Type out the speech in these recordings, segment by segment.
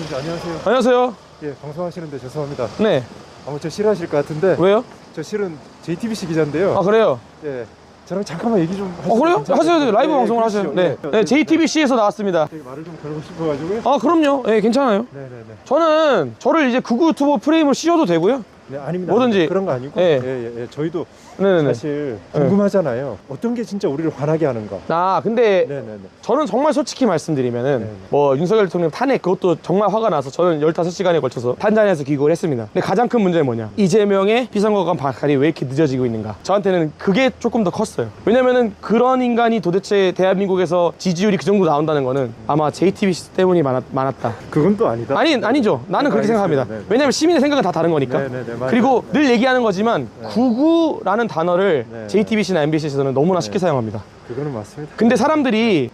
안녕하세요. 안녕하세요. 예, 방송하시는데 죄송합니다. 네. 아마 저 싫어하실 것 같은데. 왜요? 저 실은 JTBC 기자인데요. 아, 그래요? 예, 저랑 잠깐만 얘기 좀 하시면 그래요? 괜찮을까요? 하셔도 돼요. 라이브 예, 방송을 그러시죠. 하셔요. 네. 예. 네, JTBC에서 나왔습니다. 되게 말을 좀 걸고 싶어가지고요. 아, 그럼요. 네, 괜찮아요. 네네네. 저는 저를 이제 구구 유튜버 프레임을 씌워도 되고요. 네, 아닙니다. 뭐든지. 그런 거 아니고. 예. 예. 저희도 네네네. 사실 궁금하잖아요. 어떤 게 진짜 우리를 화나게 하는가. 아, 근데 네네네. 저는 정말 솔직히 말씀드리면은 네네. 뭐 윤석열 대통령 탄핵 그것도 정말 화가 나서 저는 15시간에 걸쳐서 탄자니아에서 귀국을 했습니다. 근데 가장 큰 문제는 뭐냐? 이재명의 피선거관 박탈이 왜 이렇게 늦어지고 있는가? 저한테는 그게 조금 더 컸어요. 왜냐면은 그런 인간이 도대체 대한민국에서 지지율이 그 정도 나온다는 거는 아마 JTBC 때문이 많았다. 그건 또 아니다. 아니죠. 나는 그렇게 생각합니다. 네네. 왜냐면 시민의 생각은 다 다른 거니까. 네네네, 맞아요. 그리고 네. 늘 얘기하는 거지만 구구라는 단어를 네. JTBC나 MBC에서는 너무나 쉽게 사용합니다. 그거는 맞습니다. 근데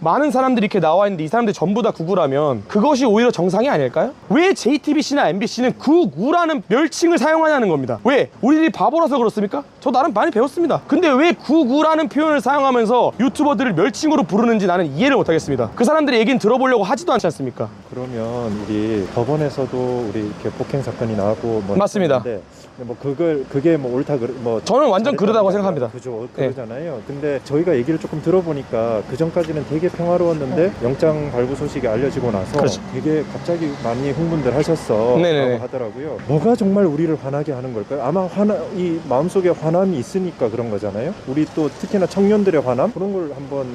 많은 사람들이 이렇게 나와 있는데 이 사람들이 전부 다 구구라면 그것이 오히려 정상이 아닐까요? 왜 JTBC나 MBC는 구구라는 멸칭을 사용하냐는 겁니다. 왜? 우리들이 바보라서 그렇습니까? 저 나름 많이 배웠습니다. 근데 왜 구구라는 표현을 사용하면서 유튜버들을 멸칭으로 부르는지 나는 이해를 못하겠습니다. 그 사람들의 얘기는 들어보려고 하지도 않지 않습니까? 그러면 우리 법원에서도 우리 이렇게 폭행 사건이 나고 뭐 맞습니다. 했는데 뭐 그게 뭐 옳다 뭐 저는 완전 그러다고 생각합니다. 그죠, 그러잖아요. 근데 저희가 얘기를 조금 들어보니까 그 전까지는 되게 평화로웠는데 영장 발부 소식이 알려지고 나서 그렇죠. 되게 갑자기 많이 흥분들 하셨어 네네네. 라고 하더라고요. 뭐가 정말 우리를 화나게 하는 걸까요? 아마 이 마음속에 화남이 있으니까 그런 거잖아요. 우리 또 특히나 청년들의 화남 그런 걸 한번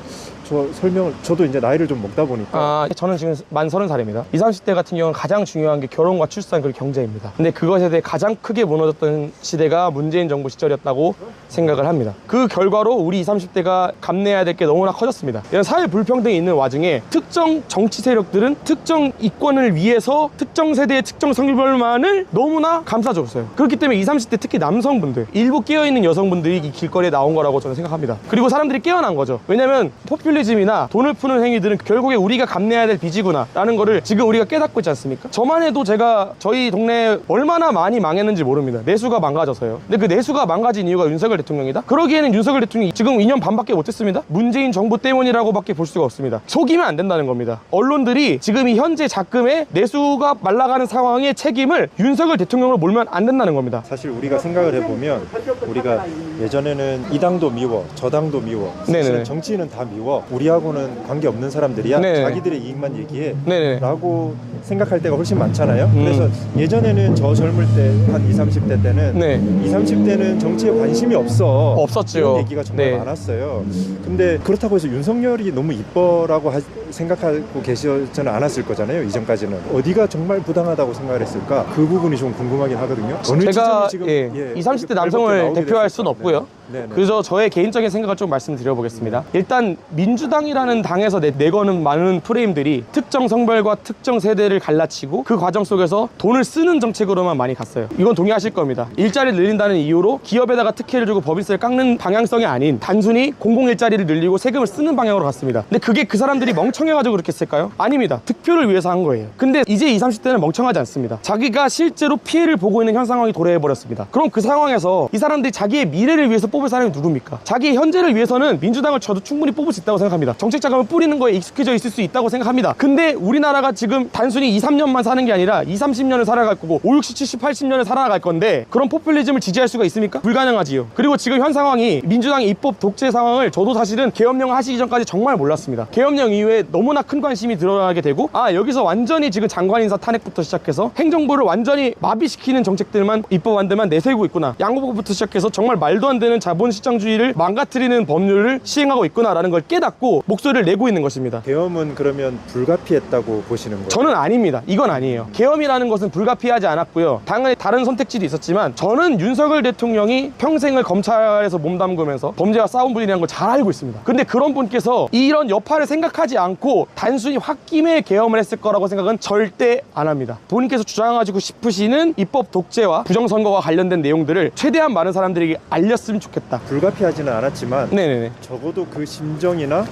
저도 이제 나이를 좀 먹다 보니까 저는 지금 만 30살입니다. 20, 30대 같은 경우는 가장 중요한 게 결혼과 출산 그리고 경제입니다. 근데 그것에 대해 가장 크게 무너졌던 시대가 문재인 정부 시절이었다고 생각을 합니다. 그 결과로 우리 20, 30대가 감내해야 될 게 너무나 커졌습니다. 이런 사회 불평등이 있는 와중에 특정 정치 세력들은 특정 이권을 위해서 특정 세대의 특정 성별만을 너무나 감싸줬어요. 그렇기 때문에 20, 30대 특히 남성분들, 일부 깨어있는 여성분들이 이 길거리에 나온 거라고 저는 생각합니다. 그리고 사람들이 깨어난 거죠. 왜냐면 포퓰리즘이나 돈을 푸는 행위들은 결국에 우리가 감내해야 될 빚이구나 라는 거를 지금 우리가 깨닫고 있지 않습니까? 저만 해도 제가 저희 동네에 얼마나 많이 망했는지 모릅니다. 내수가 망가져서요. 근데 그 내수가 망가진 이유가 윤석열 대통령이다? 그러기에는 윤석열 대통령이 지금 2년 반밖에 못했습니다. 문재인 정부 때문이라고밖에 볼 수가 없습니다. 속이면 안 된다는 겁니다. 언론들이 지금 이 현재 작금의 내수가 말라가는 상황의 책임을 윤석열 대통령으로 몰면 안 된다는 겁니다. 사실 우리가 생각을 해보면 우리가 예전에는 이 당도 미워 저 당도 미워 사실은 네네. 정치인은 다 미워 우리하고는 관계없는 사람들이야 네네. 자기들의 이익만 얘기해 네네. 라고 생각할 때가 훨씬 많잖아요. 음. 그래서 예전에는 저 젊을 때 한 20, 30대 때는 네. 20, 30대는 정치에 관심이 없었죠. 이런 얘기가 정말 네. 많았어요. 근데 그렇다고 해서 윤석열이 너무 이뻐라고 생각하고 계시지는 않았을 거잖아요. 이전까지는 어디가 정말 부당하다고 생각을 했을까 그 부분이 좀 궁금하긴 하거든요. 어느 제가 지점이 지금 20, 30대 남성을 대표할 수는 없고요. 네. 그래서 저의 개인적인 생각을 좀 말씀드려보겠습니다. 일단 민주당이라는 당에서 내거는 많은 프레임들이 특정 성별과 특정 세대를 갈라치고 그 과정 속에서 돈을 쓰는 정책으로만 많이 갔어요. 이건 동의하실 겁니다. 일자리를 늘린다는 이유로 기업에다가 특혜를 주고 법인세를 깎는 방향성이 아닌 단순히 공공일자리를 늘리고 세금을 쓰는 방향으로 갔습니다. 근데 그게 그 사람들이 멍청해가지고 그렇게 했을까요? 아닙니다. 득표를 위해서 한 거예요. 근데 이제 20, 30대는 멍청하지 않습니다. 자기가 실제로 피해를 보고 있는 현 상황이 도래해버렸습니다. 그럼 그 상황에서 이 사람들이 자기의 미래를 위해서 뽑을 사람이 누굽니까? 자기의 현재를 위해서는 민주당을 저도 충분히 뽑을 수 있다고 생각합니다. 정책 자금을 뿌리는 거에 익숙해져 있을 수 있다고 생각합니다. 근데 우리나라가 지금 단순히 2, 3년만 사는 게 아니라 2, 30년을 살아갈 거고 5, 60, 70, 80년을 살아갈 건데 그런 포퓰리즘을 지지할 수가 있습니까? 불가능하지요. 그리고 지금 현 상황이 민주당의 입법 독재 상황을 저도 사실은 계엄령 하시기 전까지 정말 몰랐습니다. 계엄령 이후에 너무나 큰 관심이 드러나게 되고 여기서 완전히 지금 장관 인사 탄핵부터 시작해서 행정부를 완전히 마비시키는 정책들만 입법안들만 내세우고 있구나. 양보부터 시작해서 정말 말도 안 되는 자본시장주의를 망가뜨리는 법률을 시행하고 있구나라는 걸 깨닫고 목소리를 내고 있는 것입니다. 계엄은 그러면 불가피했다고 보시는 거예요? 저는 아닙니다. 이건 아니에요. 계엄이라는 것은 불가피하지 않았고요. 당연히 다른 선택지도 있었지만 저는 윤석열 대통령이 평생을 검찰에서 몸담으면서 범죄와 싸운 분이라는 걸 잘 알고 있습니다. 근데 그런 분께서 이런 여파를 생각하지 않고 단순히 홧김에 계엄을 했을 거라고 생각은 절대 안 합니다. 본인께서 주장하고 싶으시는 입법 독재와 부정선거와 관련된 내용들을 최대한 많은 사람들에게 알렸으면 좋겠다. 불가피하지는 않았지만 네네네. 적어도 그 심정이나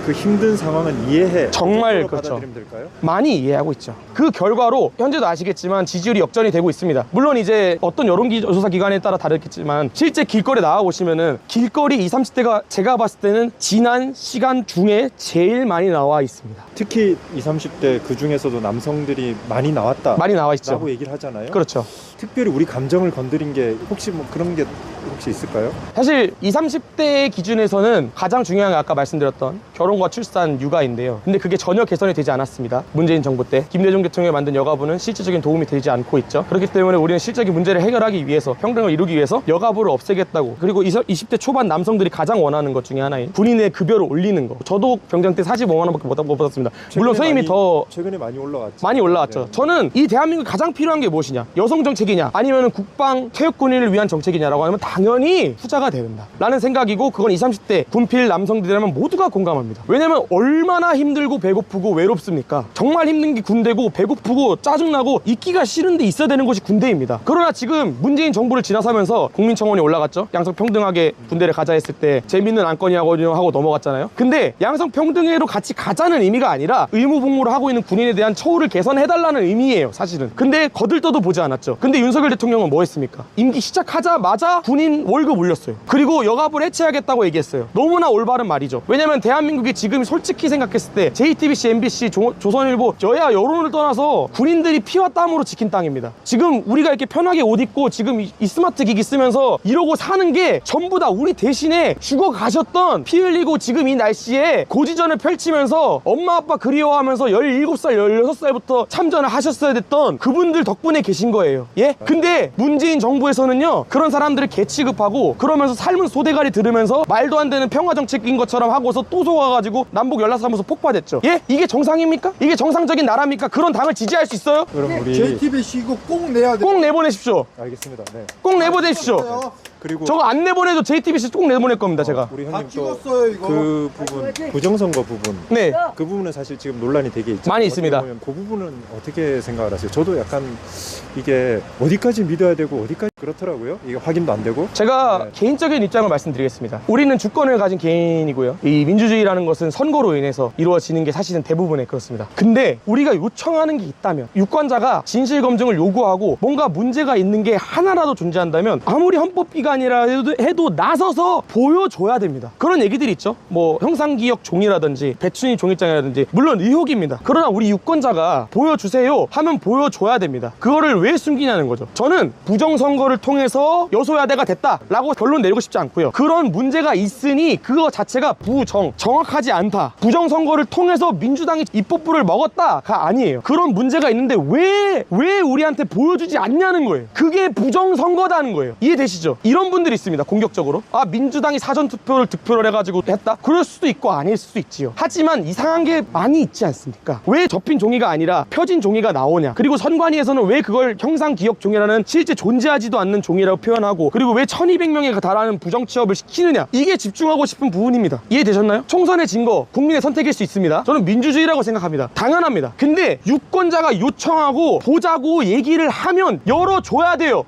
그 힘든 상황은 이해해. 정말 그 정도로 그렇죠. 받아들이면 될까요? 많이 이해하고 있죠. 그 결과로 현재도 아시겠지만 지지율이 역전이 되고 있습니다. 물론 이제 어떤 여론조사 기관에 따라 다르겠지만 실제 길거리에 나와보시면은 길거리 20, 30대가 제가 봤을 때는 지난 시간 중에 제일 많이 나와 있습니다. 특히 20, 30대 그 중에서도 남성들이 많이 나왔다. 많이 나와 있죠. 라고 얘기를 하잖아요. 그렇죠. 특별히 우리 감정을 건드린 게 혹시 뭐 그런 게 혹시 있을까요? 사실 20, 30대 기준에서는 가장 중요한 게 아까 말씀드렸던 결혼과 출산, 육아인데요. 근데 그게 전혀 개선이 되지 않았습니다. 문재인 정부 때 김대중 대통령이 만든 여가부는 실질적인 도움이 되지 않고 있죠. 그렇기 때문에 우리는 실질적인 문제를 해결하기 위해서, 평등을 이루기 위해서 여가부를 없애겠다고, 그리고 20대 초반 남성들이 가장 원하는 것 중에 하나인 군인의 급여를 올리는 거. 저도 병장 때 45만 원밖에 못 받았습니다. 물론 선임이 더 최근에 많이 올라왔죠. 많이 올라왔죠. 네. 저는 이 대한민국에 가장 필요한 게 무엇이냐, 여성 정책이냐 아니면 국방 퇴역군인을 위한 정책이냐라고 하면 당연히 후자가 된다 라는 생각이고, 그건 20, 30대 군필 남성들이라면 모두가 공감합니다. 왜냐면 얼마나 힘들고 배고프고 외롭습니까? 정말 힘든 게 군대고, 배고프고 짜증나고 있기가 싫은데 있어야 되는 곳이 군대입니다. 그러나 지금 문재인 정부를 지나서면서 국민청원이 올라갔죠. 양성평등하게 군대를 가자 했을 때 재밌는 안건이라고 하고 넘어갔잖아요. 근데 양성평등회로 같이 가자는 의미가 아니라 의무복무를 하고 있는 군인에 대한 처우를 개선해달라는 의미예요, 사실은. 근데 거들떠도 보지 않았죠. 근데 윤석열 대통령은 뭐 했습니까? 임기 시작하자마자 군인 월급 올렸어요. 그리고 여가부를 해체하겠다고 얘기했어요. 너무나 올바른 말이죠. 왜냐면 대한민국이 지금 솔직히 생각했을 때 JTBC, MBC, 조선일보, 여야 여론을 떠나서 군인들이 피와 땀으로 지킨 땅입니다. 지금 우리가 이렇게 편하게 옷 입고 지금 이 스마트 기기 쓰면서 이러고 사는 게 전부 다 우리 대신에 죽어 가셨던, 피 흘리고 지금 이 날씨에 고지전을 펼치면서 엄마 아빠 그리워하면서 17살, 16살부터 참전을 하셨어야 됐던 그분들 덕분에 계신 거예요. 예? 근데 문재인 정부에서는요, 그런 사람들을 개취급하고 그러면서 삶은 소대가리 들으면서 말도 안 되는 평화정책인 것처럼 하고서 또 속아가지고 남북 연락사무소 폭파됐죠. 예? 이게 정상입니까? 이게 정상적인 나라입니까? 그런 당을 지지할 수 있어요? 그럼 우리 JTBC 이거 꼭 내야 돼. 꼭 내보내십시오. 알겠습니다. 네. 꼭 내보내십시오. 그리고 저거 안 내보내도 JTBC 꼭 내보낼 겁니다, 제가. 우리 다 형님 찍었어요, 이거. 또그 부분, 부정선거 부분, 네. 그 부분은 사실 지금 논란이 되게 있죠. 많이 있습니다. 그 부분은 어떻게 생각을 하세요? 저도 약간 이게 어디까지 믿어야 되고 어디까지 그렇더라고요. 이게 확인도 안 되고. 제가 네. 개인적인 입장을 말씀드리겠습니다. 우리는 주권을 가진 개인이고요. 이 민주주의라는 것은 선거로 인해서 이루어지는 게 사실은 대부분에 그렇습니다. 근데 우리가 요청하는 게 있다면, 유권자가 진실검증을 요구하고 뭔가 문제가 있는 게 하나라도 존재한다면 아무리 헌법기관이라 해도 나서서 보여줘야 됩니다. 그런 얘기들이 있죠. 뭐 형상기억 종이라든지 배춘희 종이장이라든지, 물론 의혹입니다. 그러나 우리 유권자가 보여주세요 하면 보여줘야 됩니다. 그거를 왜 숨기냐는 거죠. 저는 부정선거를 통해서 여소야대가 됐다라고 결론 내리고 싶지 않고요. 그런 문제가 있으니 그거 자체가 정확하지 않다, 부정선거를 통해서 민주당이 입법부를 먹었다가 아니에요. 그런 문제가 있는데 왜 우리한테 보여주지 않냐는 거예요. 그게 부정선거다는 거예요. 이해되시죠? 이런 분들이 있습니다. 공격적으로 민주당이 사전투표를 득표를 해가지고 했다? 그럴 수도 있고 아닐 수도 있지요. 하지만 이상한 게 많이 있지 않습니까? 왜 접힌 종이가 아니라 펴진 종이가 나오냐, 그리고 선관위에서는 왜 그걸 형상기억종이라는 실제 존재하지도 않는 종이라고 표현하고, 그리고 왜 1200명에 달하는 부정취업을 시키느냐, 이게 집중하고 싶은 부분입니다. 이해되셨나요? 총선의 진거 국민의 선택일 수 있습니다. 저는 민주주의라고 생각합니다. 당연합니다. 근데 유권자가 요청하고 보자고 얘기를 하면 열어줘야 돼요.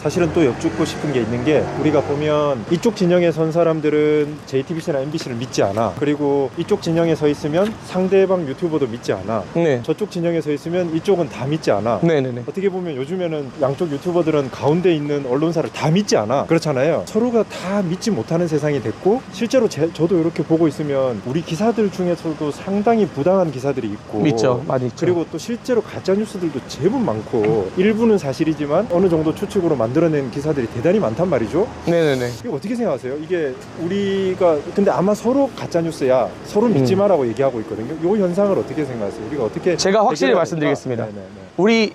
사실은 또 여쭙고 싶은 게 있는 게, 우리가 보면 이쪽 진영에 선 사람들은 JTBC나 MBC를 믿지 않아. 그리고 이쪽 진영에 서 있으면 상대방 유튜버도 믿지 않아. 네. 저쪽 진영에 서 있으면 이쪽은 다 믿지 않아. 네네네. 어떻게 보면 요즘에는 양쪽 유튜버들은 가운데 있는 언론사를 다 믿지 않아. 그렇잖아요. 서로가 다 믿지 못하는 세상이 됐고, 실제로 저도 이렇게 보고 있으면 우리 기사들 중에서도 상당히 부당한 기사들이 있고, 믿죠. 많이 있죠. 그리고 또 실제로 가짜뉴스들도 제법 많고, 일부는 사실이지만 어느 정도 추측으로 만들어낸 기사들이 대단히 많단 말이죠. 네네네. 이거 어떻게 생각하세요? 이게 우리가 근데 아마 서로 가짜뉴스야, 서로 믿지 마라고 얘기하고 있거든요. 이 현상을 어떻게 생각하세요? 우리가 어떻게 제가 확실히 해결해야 말씀드리겠습니다. 될까? 네네네. 우리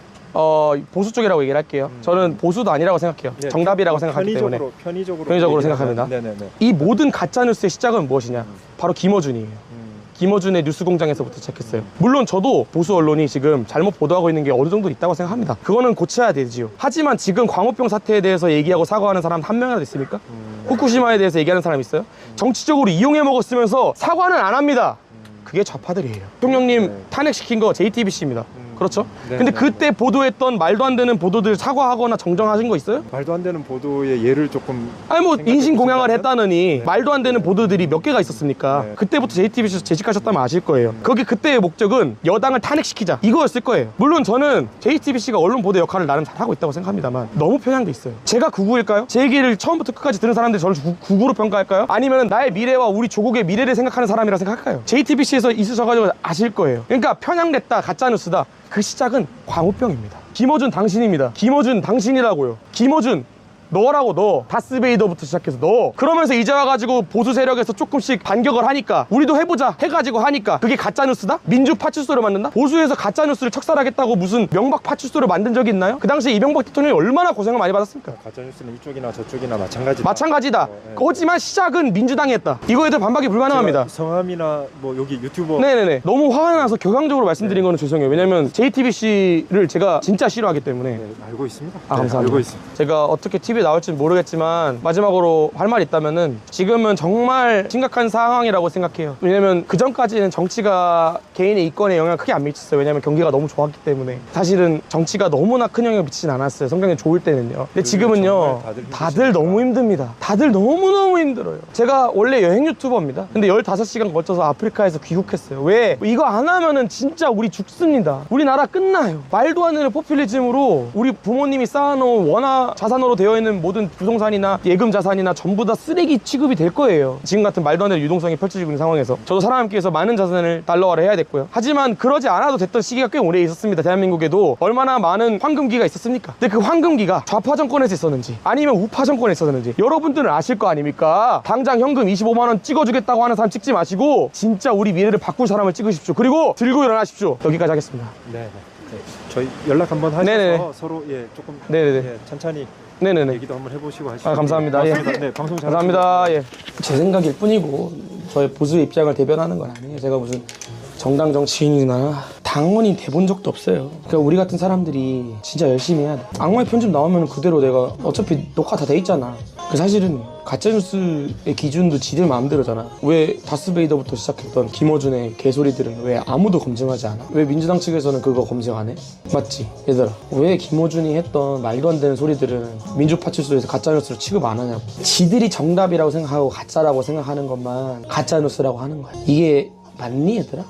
보수 쪽이라고 얘기를 할게요. 저는 보수도 아니라고 생각해요. 네, 정답이라고 생각하기 때문에. 편의적으로 생각합니다. 네네네. 이 모든 가짜뉴스의 시작은 무엇이냐? 바로 김어준이에요. 김어준의 뉴스공장에서부터 시작했어요. 물론 저도 보수 언론이 지금 잘못 보도하고 있는 게 어느 정도 있다고 생각합니다. 그거는 고쳐야 되지요. 하지만 지금 광우병 사태에 대해서 얘기하고 사과하는 사람 한 명이라도 있습니까? 후쿠시마에 대해서 얘기하는 사람 있어요? 정치적으로 이용해 먹었으면서 사과는 안 합니다. 그게 좌파들이에요. 대통령님 네. 탄핵시킨 거 JTBC입니다. 그렇죠? 네, 근데 네, 그때 보도했던 말도 안 되는 보도들 사과하거나 정정하신 거 있어요? 말도 안 되는 보도의 예를 조금 아니 뭐 생각해 인신공양을 보신다면? 했다느니 네. 말도 안 되는 보도들이 몇 개가 있었습니까? 네. 그때부터 JTBC에서 재직하셨다면 아실 거예요. 거기 그때의 목적은 여당을 탄핵시키자 이거였을 거예요. 물론 저는 JTBC가 언론 보도 역할을 나름 잘하고 있다고 생각합니다만 너무 편향돼 있어요. 제가 구구일까요? 제 얘기를 처음부터 끝까지 들은 사람들이 저를 구구로 평가할까요? 아니면 나의 미래와 우리 조국의 미래를 생각하는 사람이라 생각할까요? JTBC에서 있으셔가지고 아실 거예요. 그러니까 편향됐다, 가짜뉴스다. 그 시작은 광우병입니다. 김어준 당신입니다. 김어준 당신이라고요. 김어준 너라고 너. 다스베이더부터 시작해서 너. 그러면서 이제 와가지고 보수 세력에서 조금씩 반격을 하니까 우리도 해보자 해가지고 하니까 그게 가짜뉴스다? 민주 파출소를 만든다? 보수에서 가짜뉴스를 척살하겠다고 무슨 명박 파출소를 만든 적이 있나요? 그 당시에 이명박 대통령이 얼마나 고생을 많이 받았습니까? 가짜뉴스는 이쪽이나 저쪽이나 마찬가지다. 마찬가지다. 네. 하지만 시작은 민주당이 했다. 이거에 대해 반박이 불가능합니다. 제가 성함이나 뭐 여기 유튜버 네네네. 너무 화가 나서 격앙적으로 말씀드린 거는 죄송해요. 왜냐면 JTBC를 제가 진짜 싫어하기 때문에. 네, 알고 있습니다. 아, 감사합니다. 알고 있습니다. 제가 어떻게 TV에 나올지는 모르겠지만 마지막으로 할 말 있다면은 지금은 정말 심각한 상황이라고 생각해요. 왜냐면 그 전까지는 정치가 개인의 이권에 영향을 크게 안 미쳤어요. 왜냐면 경기가 너무 좋았기 때문에. 사실은 정치가 너무나 큰 영향을 미치진 않았어요. 성경이 좋을 때는요. 근데 지금은요, 정말 다들 너무 힘듭니다. 다들 너무너무 힘들어요. 제가 원래 여행 유튜버입니다. 근데 15시간 거쳐서 아프리카에서 귀국했어요. 왜? 이거 안 하면은 진짜 우리 죽습니다. 우리나라 끝나요. 말도 안 되는 포퓰리즘으로 우리 부모님이 쌓아놓은 원화 자산으로 되어 있는 모든 부동산이나 예금 자산이나 전부 다 쓰레기 취급이 될 거예요. 지금 같은 말도 안 되는 유동성이 펼쳐지고 있는 상황에서 저도 사람함께서 많은 자산을 달러화를 해야 됐고요. 하지만 그러지 않아도 됐던 시기가 꽤 오래 있었습니다. 대한민국에도 얼마나 많은 황금기가 있었습니까? 근데 그 황금기가 좌파 정권에서 있었는지 아니면 우파 정권에서 있었는지 여러분들은 아실 거 아닙니까? 당장 현금 25만 원 찍어주겠다고 하는 사람 찍지 마시고 진짜 우리 미래를 바꿀 사람을 찍으십시오. 그리고 들고 일어나십시오. 여기까지 하겠습니다. 네. 저희 연락 한번 하셔서 네네네. 서로 조금 네네네. 천천히 네네네. 얘기도 한번 해보시고 하시죠. 감사합니다. 고맙습니다. 예. 네, 방송 잘 감사합니다. 예. 제 생각일 뿐이고 저의 보수의 입장을 대변하는 건 아니에요. 제가 무슨 정당 정치인이나 당원이 돼본 적도 없어요. 그러니까 우리 같은 사람들이 진짜 열심히 해야 돼. 악마의 편집 나오면 그대로 내가 어차피 녹화 다 돼 있잖아. 그 사실은 가짜뉴스의 기준도 지들 마음대로잖아. 왜 다스베이더부터 시작했던 김어준의 개소리들은 왜 아무도 검증하지 않아? 왜 민주당 측에서는 그거 검증 안 해? 맞지? 얘들아, 왜 김어준이 했던 말도 안 되는 소리들은 민주파출소에서 가짜뉴스로 취급 안 하냐고. 지들이 정답이라고 생각하고 가짜라고 생각하는 것만 가짜뉴스라고 하는 거야. 이게 맞니 얘들아?